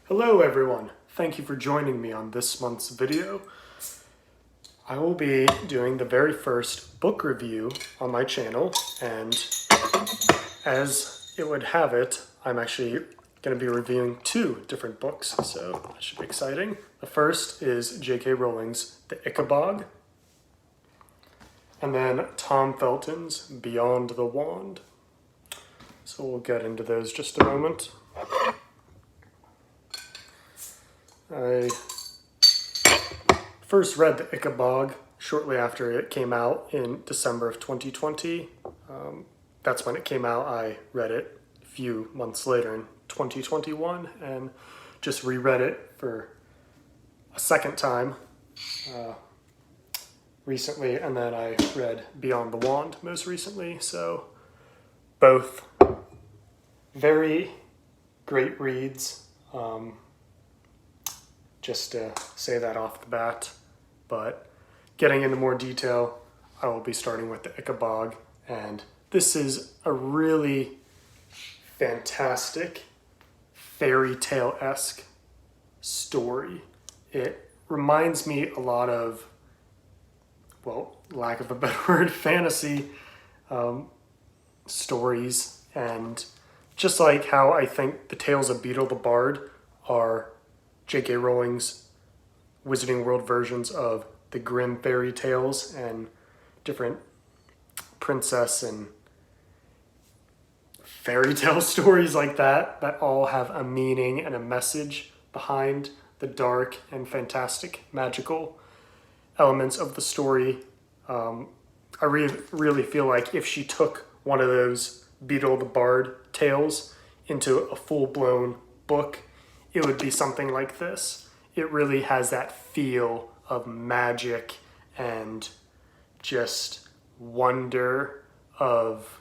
Hello everyone, thank you for joining me on this month's video. I will be doing the very first book review on my channel, and as it would have it, I'm actually going to be reviewing two different books, so that should be exciting. The first is J.K. Rowling's The Ickabog, and then Tom Felton's Beyond the Wand. So we'll get into those just a moment. I first read The Ickabog shortly after it came out in December of 2020. That's when it came out. I read it a few months later in 2021 and just reread it for a second time recently, and then I read Beyond the Wand most recently. So both very great reads. Just to say that off the bat, but getting into more detail, I will be starting with The Ickabog, and this is a really fantastic fairy tale-esque story. It reminds me a lot of, well, lack of a better word, fantasy stories, and just like how I think the Tales of Beedle the Bard are J.K. Rowling's Wizarding World versions of the Grimm fairy tales and different princess and fairy tale stories like that all have a meaning and a message behind the dark and fantastic magical elements of the story. I really feel like if she took one of those Beedle the Bard tales into a full-blown book, it would be something like this. It really has that feel of magic and just wonder of...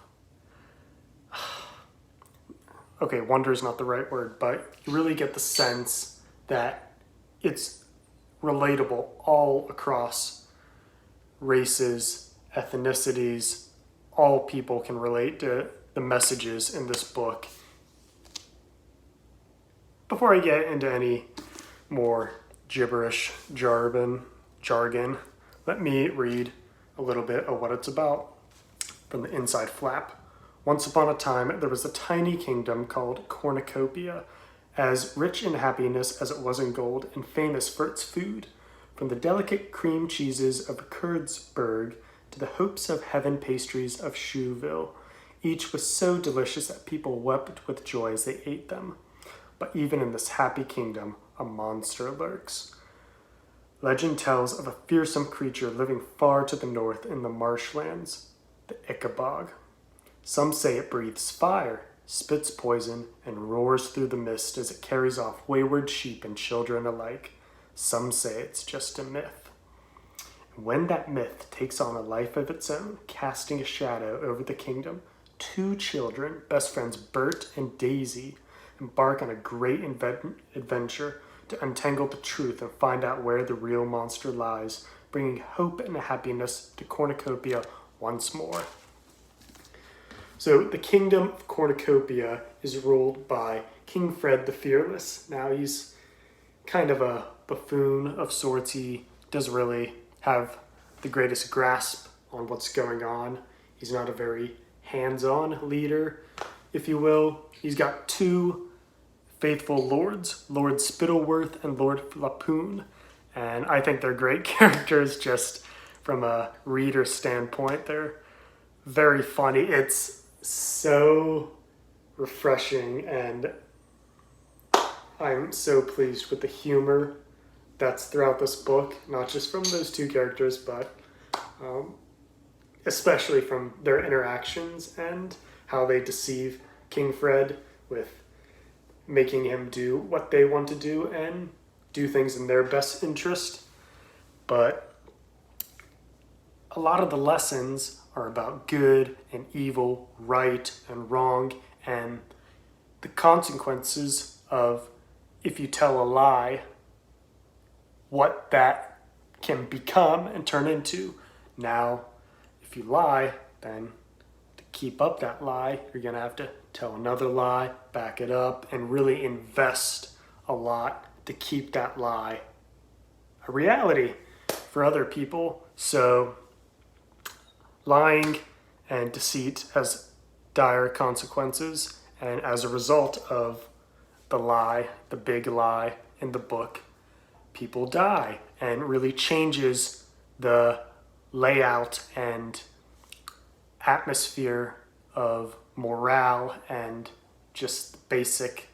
Okay, wonder is not the right word, but you really get the sense that it's relatable all across races, ethnicities. All people can relate to the messages in this book. Before I get into any more gibberish jargon, let me read a little bit of what it's about from the inside flap. Once upon a time, there was a tiny kingdom called Cornucopia, as rich in happiness as it was in gold, and famous for its food. From the delicate cream cheeses of Kurdsburg to the hopes of heaven pastries of Shoeville, each was so delicious that people wept with joy as they ate them. But even in this happy kingdom, a monster lurks. Legend tells of a fearsome creature living far to the north in the marshlands, the Ickabog. Some say it breathes fire, spits poison, and roars through the mist as it carries off wayward sheep and children alike. Some say it's just a myth. And when that myth takes on a life of its own, casting a shadow over the kingdom, two children, best friends Bert and Daisy, embark on a great adventure to untangle the truth and find out where the real monster lies, bringing hope and happiness to Cornucopia once more. So the kingdom of Cornucopia is ruled by King Fred the Fearless. Now he's kind of a buffoon of sorts. He doesn't really have the greatest grasp on what's going on. He's not a very hands-on leader, if you will. He's got two faithful lords, Lord Spittleworth and Lord Lapoon, and I think they're great characters just from a reader standpoint. They're very funny. It's so refreshing, and I'm so pleased with the humor that's throughout this book, not just from those two characters, but especially from their interactions and how they deceive King Fred with making him do what they want to do and do things in their best interest. But a lot of the lessons are about good and evil, right and wrong, and the consequences of if you tell a lie, what that can become and turn into. Now, if you lie, then to keep up that lie, you're going to have to tell another lie, back it up, and really invest a lot to keep that lie a reality for other people. So lying and deceit has dire consequences, and as a result of the lie, the big lie in the book, people die, and really changes the layout and atmosphere of morale and just basic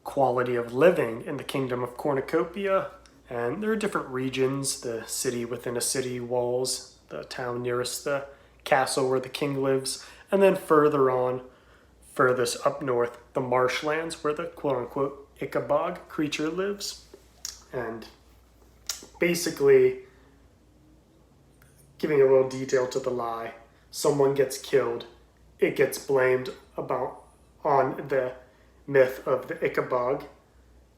quality of living in the kingdom of Cornucopia. And there are different regions: the city within a city walls, the town nearest the castle where the king lives, and then further on, furthest up north, the marshlands where the quote-unquote Ickabog creature lives. And basically, giving a little detail to the lie, someone gets killed, it gets blamed on the myth of the Ickabog,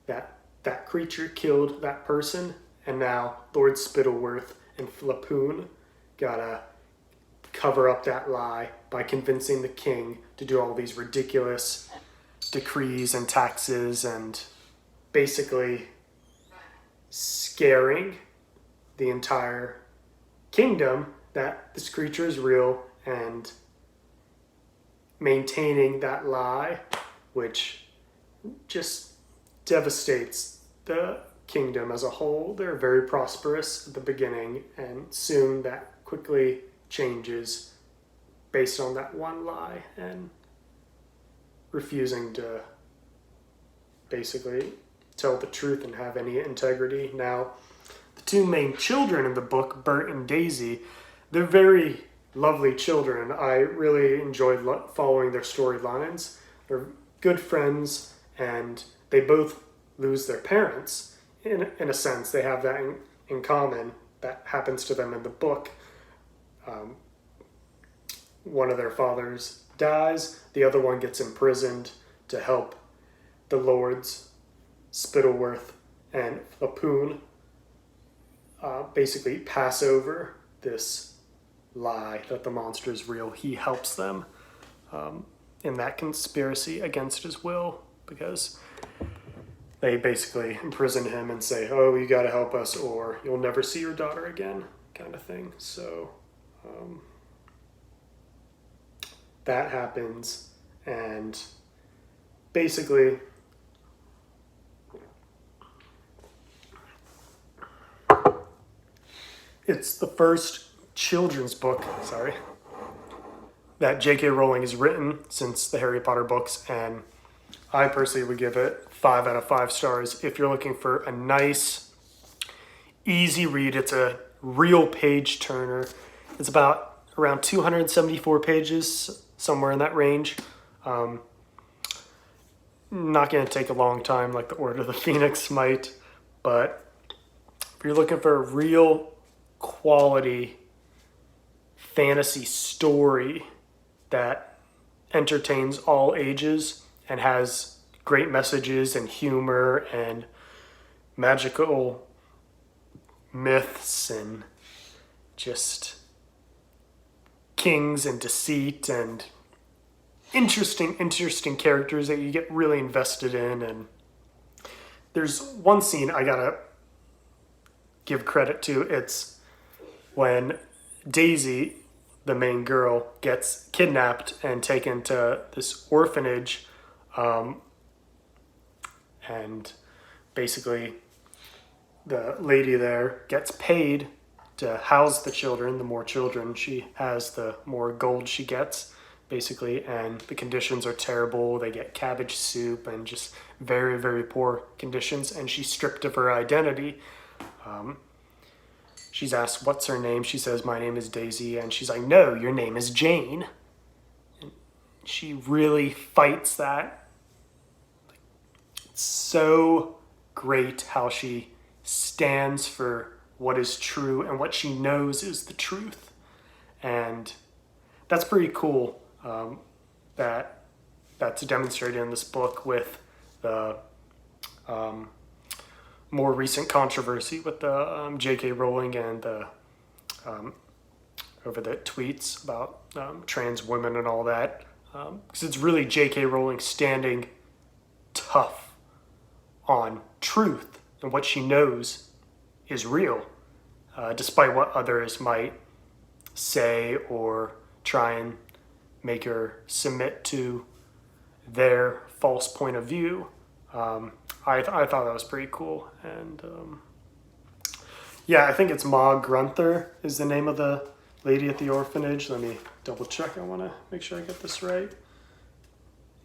that creature killed that person, and now Lord Spittleworth and Flapoon gotta cover up that lie by convincing the king to do all these ridiculous decrees and taxes, and basically scaring the entire kingdom that this creature is real, and maintaining that lie, which just devastates the kingdom as a whole. They're very prosperous at the beginning, and soon that quickly changes based on that one lie and refusing to basically tell the truth and have any integrity. Now, the two main children in the book, Bert and Daisy, they're very lovely children. I really enjoyed following their storylines. They're good friends, and they both lose their parents. In a sense, they have that in common. That happens to them in the book. One of their fathers dies, the other one gets imprisoned to help the lords, Spittleworth and Flapoon, basically pass over this lie that the monster is real. He helps them in that conspiracy against his will, because they basically imprison him and say, oh, you got to help us or you'll never see your daughter again, kind of thing. So that happens, and basically it's the first children's book, that J.K. Rowling has written since the Harry Potter books, and I personally would give it 5 out of 5 stars. If you're looking for a nice, easy read, it's a real page turner. It's about around 274 pages, somewhere in that range. Not going to take a long time like the Order of the Phoenix might, but if you're looking for a real quality fantasy story that entertains all ages and has great messages and humor and magical myths and just kings and deceit and interesting characters that you get really invested in. And there's one scene I gotta give credit to. It's when Daisy, the main girl, gets kidnapped and taken to this orphanage, and basically the lady there gets paid to house the children. The more children she has, the more gold she gets, basically, and the conditions are terrible. They get cabbage soup and just very, very poor conditions, and she's stripped of her identity. She's asked, what's her name? She says, my name is Daisy. And she's like, no, your name is Jane. And she really fights that. It's so great how she stands for what is true and what she knows is the truth. And that's pretty cool, that's demonstrated in this book with the more recent controversy with the J.K. Rowling and the over the tweets about trans women and all that, because it's really J.K. Rowling standing tough on truth and what she knows is real, despite what others might say or try and make her submit to their false point of view. I thought that was pretty cool. And yeah, I think it's Ma Grunther is the name of the lady at the orphanage. Let me double check. I want to make sure I get this right.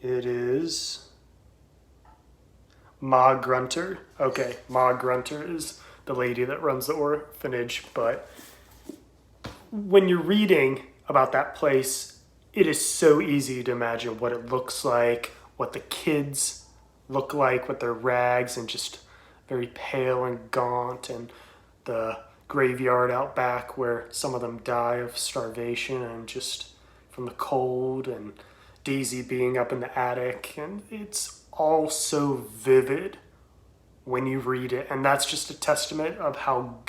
It is Ma Grunter. Okay, Ma Grunter is the lady that runs the orphanage. But when you're reading about that place, it is so easy to imagine what it looks like, what the kids look like with their rags and just very pale and gaunt, and the graveyard out back where some of them die of starvation and just from the cold, and Daisy being up in the attic. And it's all so vivid when you read it. And that's just a testament of how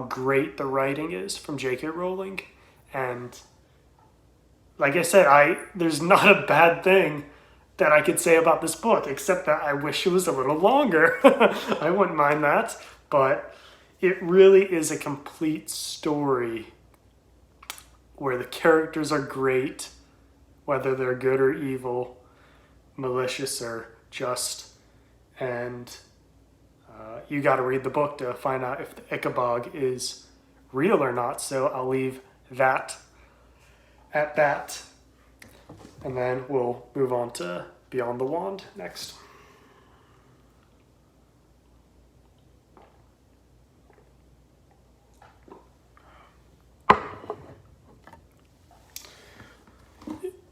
great the writing is from J.K. Rowling. And like I said, there's not a bad thing that I could say about this book, except that I wish it was a little longer. I wouldn't mind that, but it really is a complete story where the characters are great, whether they're good or evil, malicious or just, and you got to read the book to find out if the Ickabog is real or not. So I'll leave that at that. And then we'll move on to Beyond the Wand next.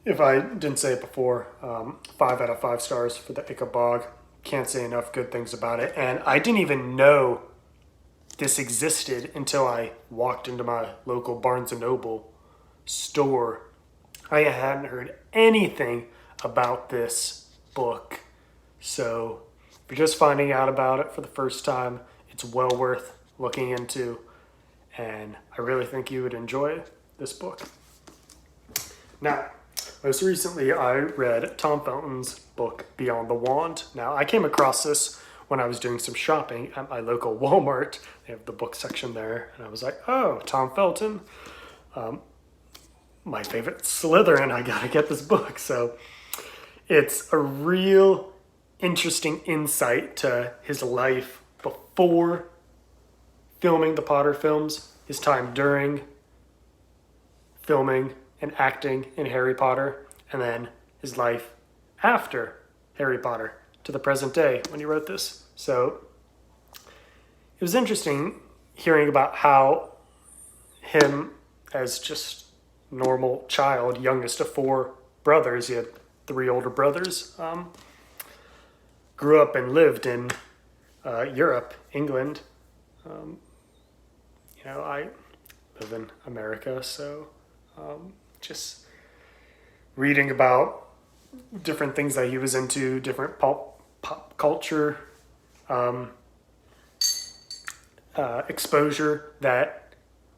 If I didn't say it before, 5 out of 5 stars for the Ickabog. Can't say enough good things about it. And I didn't even know this existed until I walked into my local Barnes & Noble store. I hadn't heard anything about this book. So if you're just finding out about it for the first time, it's well worth looking into. And I really think you would enjoy this book. Now, most recently I read Tom Felton's book, Beyond the Wand. Now, I came across this when I was doing some shopping at my local Walmart. They have the book section there. And I was like, oh, Tom Felton. My favorite Slytherin, I gotta get this book. So it's a real interesting insight to his life before filming the Potter films, his time during filming and acting in Harry Potter, and then his life after Harry Potter to the present day when he wrote this. So it was interesting hearing about how him, as just normal child, youngest of 4 brothers, he had 3 older brothers, grew up and lived in Europe, England. I live in America, so just reading about different things that he was into, different pop culture exposure that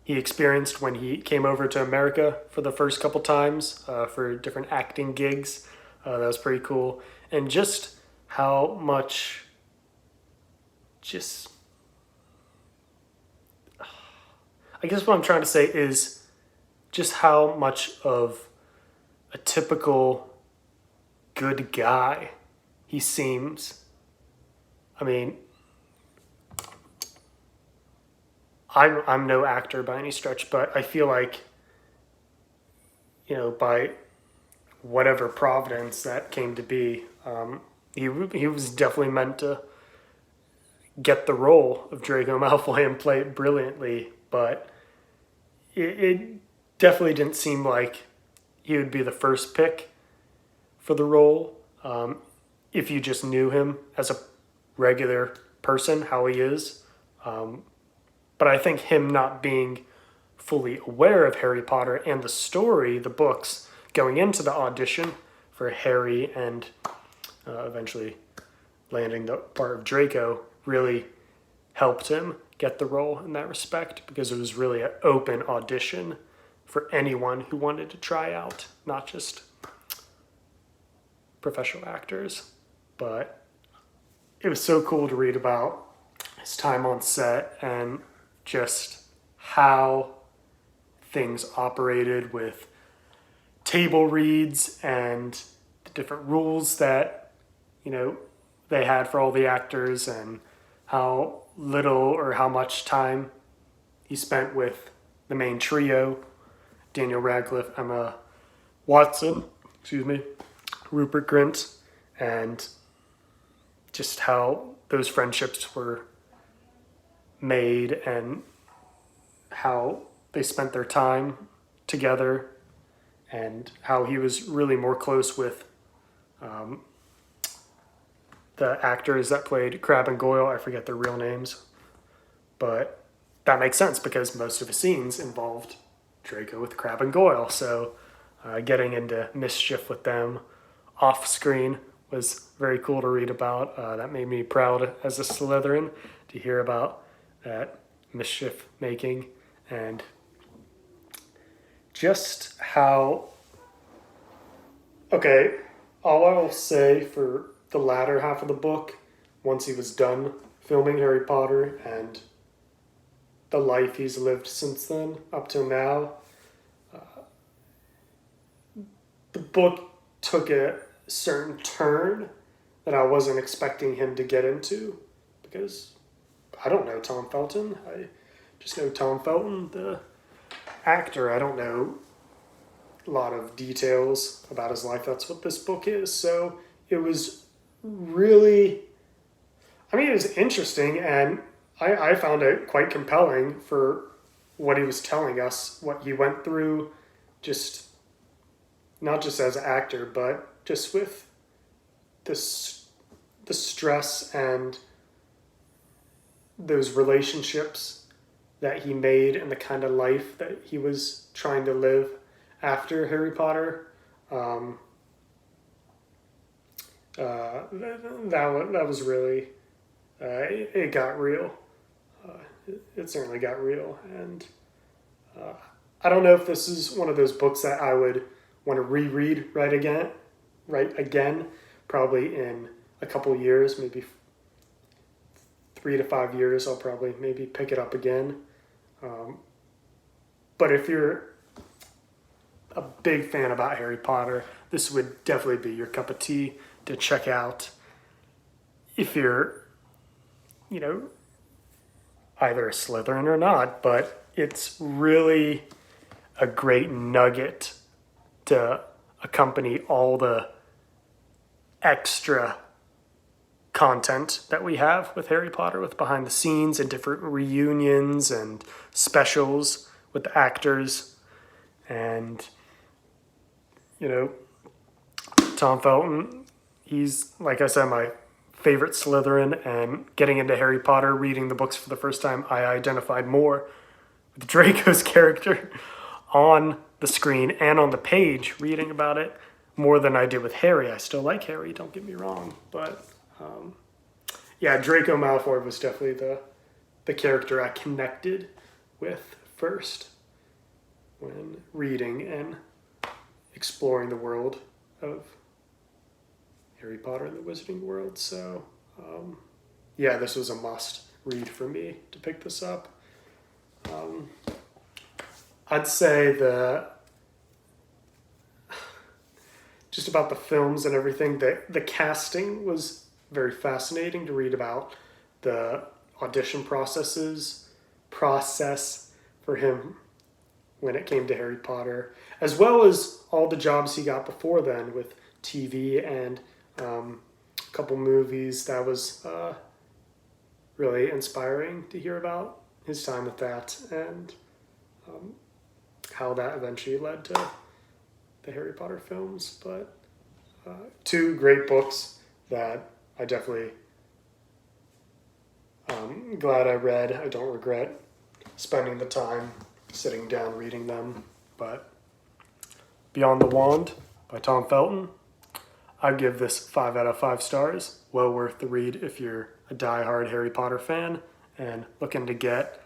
he experienced when he came over to America for the first couple times for different acting gigs. That was pretty cool. And just how much I guess what I'm trying to say is just how much of a typical good guy he seems. I mean, I'm no actor by any stretch, but I feel like, by whatever providence that came to be, he was definitely meant to get the role of Draco Malfoy and play it brilliantly, but it definitely didn't seem like he would be the first pick for the role. If you just knew him as a regular person, how he is. But I think him not being fully aware of Harry Potter and the story, the books, going into the audition for Harry and eventually landing the part of Draco really helped him get the role in that respect, because it was really an open audition for anyone who wanted to try out, not just professional actors. But it was so cool to read about his time on set and just how things operated with table reads and the different rules that, they had for all the actors, and how little or how much time he spent with the main trio, Daniel Radcliffe, Emma Watson, Rupert Grint, and just how those friendships were made and how they spent their time together, and how he was really more close with the actors that played Crabbe and Goyle. I forget their real names, but that makes sense because most of the scenes involved Draco with Crabbe and Goyle. So getting into mischief with them off screen was very cool to read about. That made me proud as a Slytherin to hear about that mischief making, and just how, okay, all I will say for the latter half of the book, once he was done filming Harry Potter and the life he's lived since then up till now, the book took a certain turn that I wasn't expecting him to get into, because I don't know Tom Felton. I just know Tom Felton, the actor. I don't know a lot of details about his life. That's what this book is. So it was really, it was interesting, and I found it quite compelling for what he was telling us, what he went through, just not just as an actor, but just with the stress and those relationships that he made and the kind of life that he was trying to live after Harry Potter. That was really, it got real. It certainly got real. And I don't know if this is one of those books that I would want to reread right again, probably in a couple years, maybe 3 to 5 years, I'll probably maybe pick it up again. But if you're a big fan about Harry Potter, this would definitely be your cup of tea to check out if you're, either a Slytherin or not. But it's really a great nugget to accompany all the extra content that we have with Harry Potter, with behind the scenes and different reunions and specials with the actors. And, Tom Felton, he's, like I said, my favorite Slytherin, and getting into Harry Potter, reading the books for the first time, I identified more with Draco's character on the screen and on the page, reading about it, more than I did with Harry. I still like Harry, don't get me wrong, but Draco Malfoy was definitely the character I connected with first when reading and exploring the world of Harry Potter and the Wizarding World. So, this was a must read for me to pick this up. I'd say just about the films and everything, the casting was very fascinating to read about. The audition process for him when it came to Harry Potter, as well as all the jobs he got before then with TV and a couple movies. That was really inspiring to hear about his time with that, and how that eventually led to the Harry Potter films. But 2 great books that I definitely glad I read. I don't regret spending the time sitting down reading them. But Beyond the Wand by Tom Felton, I'd give this 5 out of 5 stars. Well worth the read if you're a diehard Harry Potter fan and looking to get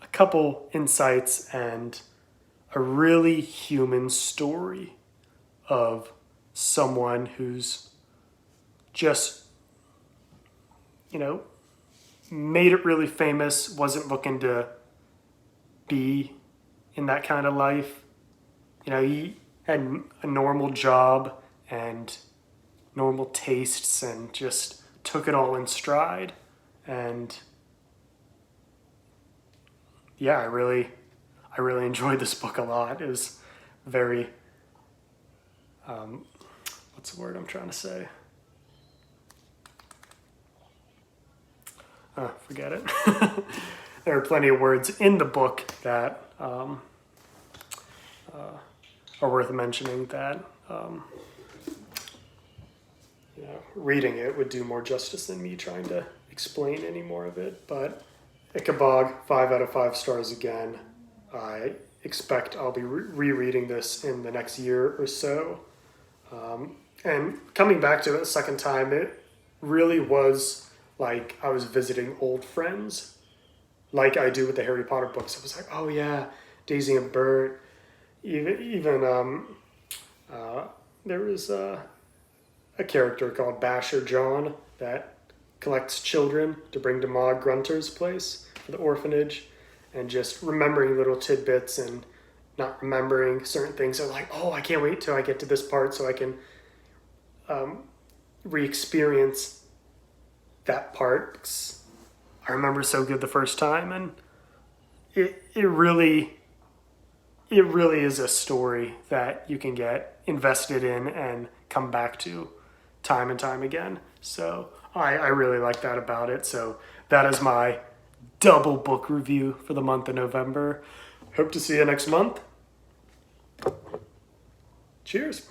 a couple insights and a really human story of someone who's just made it really famous, wasn't looking to be in that kind of life. He had a normal job and normal tastes and just took it all in stride. And yeah, I really enjoyed this book a lot. It was very, what's the word I'm trying to say? Forget it. There are plenty of words in the book that are worth mentioning that reading it would do more justice than me trying to explain any more of it. But Ickabog, 5 out of 5 stars again. I expect I'll be rereading this in the next year or so. And coming back to it a second time, it really was like I was visiting old friends, like I do with the Harry Potter books. It was like, oh yeah, Daisy and Bert. Even there was a character called Basher John that collects children to bring to Ma Grunter's place for the orphanage, and just remembering little tidbits and not remembering certain things. I'm like, oh, I can't wait till I get to this part so I can re-experience that part. 'Cause I remember so good the first time, and it really is a story that you can get invested in and come back to time and time again. So I really like that about it. So that is my double book review for the month of November. Hope to see you next month. Cheers.